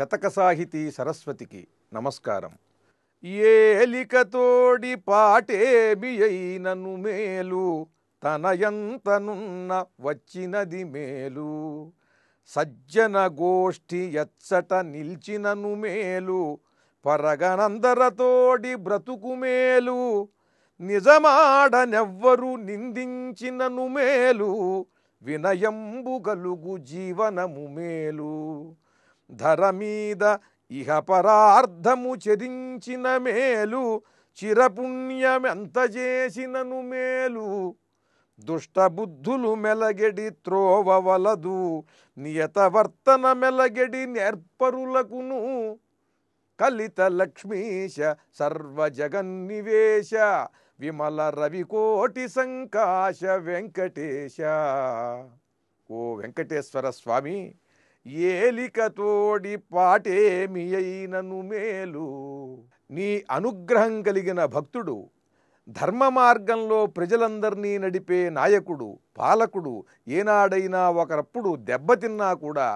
శతక సాహితీ సరస్వతికి నమస్కారం. ఏలికతోడి పాటేమి అయినను మేలు, తనయంతనున్న వచ్చినది మేలు. సజ్జన గోష్ఠి ఎచ్చట నిల్చినను మేలు, పరగనందరతోడి బ్రతుకు మేలు. నిజమాడనెవ్వరు నిందించినను మేలు, వినయంబు గలుగు జీవనము మేలు. ధర మీద ఇహపరార్థము చరించిన మేలు, చిరపుణ్యమెంత చేసినను మేలు. దుష్టబుద్ధులు మెలగెడి త్రోవవలదు, నియతవర్తన మెలగెడి నేర్పరులకును. కలిత లక్ష్మీశ సర్వజగన్నివేశ, విమల రవికోటి సంకాశ వెంకటేశ. ఓ వెంకటేశ్వర స్వామి, ఏలికతోడి పాటేమి అయినను మేలు. నీ అనుగ్రహం కలిగిన భక్తుడు, ధర్మ మార్గంలో ప్రజలందరినీ నడిపే నాయకుడు, పాలకుడు ఏనాడైనా ఒకరప్పుడు దెబ్బతిన్నా కూడా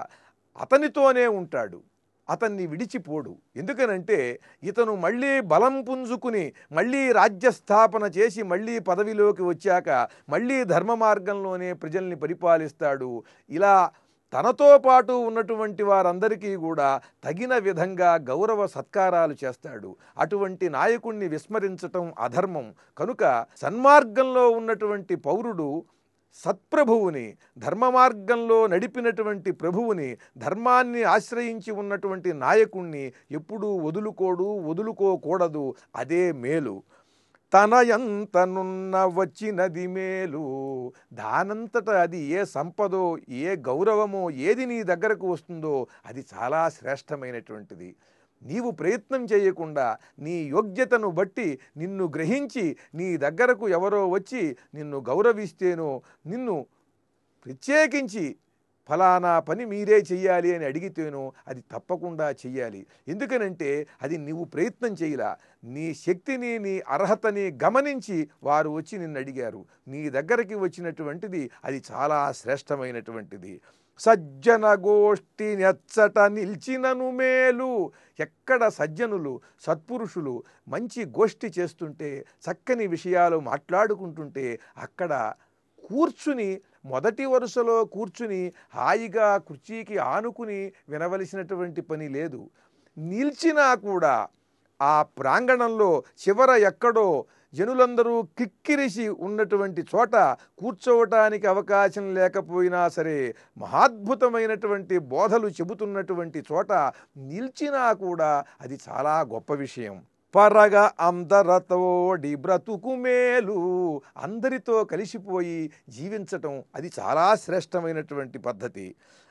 అతనితోనే ఉంటాడు, అతన్ని విడిచిపోడు. ఎందుకనంటే ఇతను మళ్ళీ బలం పుంజుకుని మళ్ళీ రాజ్యస్థాపన చేసి మళ్ళీ పదవిలోకి వచ్చాక మళ్ళీ ధర్మ మార్గంలోనే ప్రజల్ని పరిపాలిస్తాడు. ఇలా తనతో పాటు ఉన్నటువంటి వారందరికీ కూడా తగిన విధంగా గౌరవ సత్కారాలు చేస్తాడు. అటువంటి నాయకుణ్ణి విస్మరించటం అధర్మం. కనుక సన్మార్గంలో ఉన్నటువంటి పౌరుడు సత్ప్రభువుని, ధర్మ మార్గంలో నడిపినటువంటి ప్రభువుని, ధర్మాన్ని ఆశ్రయించి ఉన్నటువంటి నాయకుణ్ణి ఎప్పుడూ వదులుకోకూడదు. అదే మేలు. తనయంతనున్న వచ్చినది మేలు. దానంతట అది ఏ సంపదో, ఏ గౌరవమో, ఏది నీ దగ్గరకు వస్తుందో అది చాలా శ్రేష్టమైనటువంటిది. నీవు ప్రయత్నం చేయకుండా నీ యోగ్యతను బట్టి నిన్ను గ్రహించి నీ దగ్గరకు ఎవరో వచ్చి నిన్ను గౌరవిస్తేనో, నిన్ను ప్రత్యేకించి ఫలానా పని మీరే చెయ్యాలి అని అడిగితేనో అది తప్పకుండా చెయ్యాలి. ఎందుకనంటే అది నీవు ప్రయత్నం చేయలా, నీ శక్తిని, నీ అర్హతని గమనించి వారు వచ్చి నిన్ను అడిగారు. నీ దగ్గరికి వచ్చినటువంటిది అది చాలా శ్రేష్టమైనటువంటిది. సజ్జన గోష్ఠి నెచ్చట నిల్చినను మేలు. ఎక్కడ సజ్జనులు, సత్పురుషులు మంచి గోష్ఠి చేస్తుంటే, చక్కని విషయాలు మాట్లాడుకుంటుంటే అక్కడ కూర్చుని, మొదటి వరుసలో కూర్చుని హాయిగా కుర్చీకి ఆనుకుని వినవలసినటువంటి పని లేదు. నిల్చినా కూడా ఆ ప్రాంగణంలో చివర ఎక్కడో జనులందరూ కిక్కిరిసి ఉన్నటువంటి చోట కూర్చోవటానికి అవకాశం లేకపోయినా సరే, మహాద్భుతమైనటువంటి బోధలు చెబుతున్నటువంటి చోట నిల్చినా కూడా అది చాలా గొప్ప విషయం. పరగ అందరతోడి బ్రతుకు మేలు. అందరితో కలిసిపోయి జీవించటం అది చాలా శ్రేష్టమైనటువంటి పద్ధతి.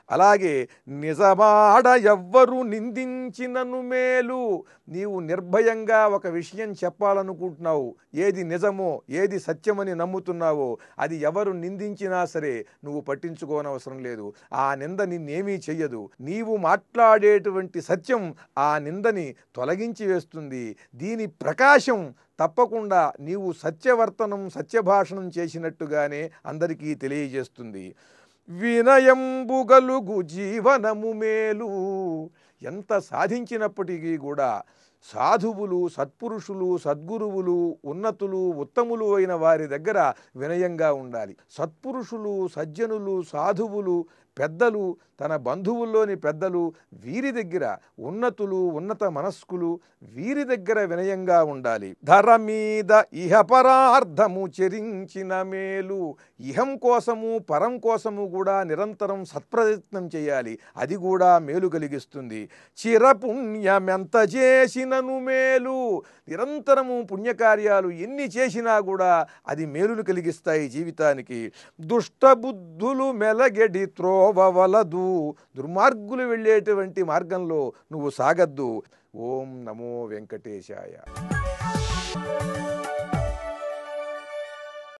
అలాగే నిజమాడ ఎవ్వరు నిందించినను మేలు. నీవు నిర్భయంగా ఒక విషయం చెప్పాలనుకుంటున్నావు, ఏది నిజమో, ఏది సత్యమని నమ్ముతున్నావో అది ఎవరు నిందించినా సరే నువ్వు పట్టించుకోనవసరం లేదు. ఆ నింద నిన్నేమీ చెయ్యదు. నీవు మాట్లాడేటువంటి సత్యం ఆ నిందని తొలగించి వేస్తుంది. దీని ప్రకాశం తప్పకుండా నీవు సత్యవర్తనం, సత్యభాషణం చేసినట్టుగానే అందరికీ తెలియజేస్తుంది. వినయంబు గలుగు జీవనము మేలు. ఎంత సాధించినప్పటికీ కూడా సాధువులు, సత్పురుషులు, సద్గురువులు, ఉన్నతులు, ఉత్తములు అయిన వారి దగ్గర వినయంగా ఉండాలి. సత్పురుషులు, సజ్జనులు, సాధువులు, పెద్దలు, తన బంధువుల్లోని పెద్దలు, వీరి దగ్గర ఉన్నతులు, ఉన్నత మనస్కులు, వీరి దగ్గర వినయంగా ఉండాలి. ధర మీద ఇహపరార్థము చరించిన మేలు. ఇహం కోసము, పరం కోసము కూడా నిరంతరం సత్ప్రయత్నం చేయాలి. అది కూడా మేలు కలిగిస్తుంది. చిరపుణ్యమెంత చేసినను మేలు. నిరంతరము పుణ్యకార్యాలు ఎన్ని చేసినా కూడా అది మేలును కలిగిస్తాయి జీవితానికి. దుష్టబుద్ధులు మెలగెడి త్రోవవలదు. దుర్మార్గులు వెళ్ళేటువంటి మార్గంలో నువ్వు సాగద్దు. ఓం నమో వెంకటేశాయ.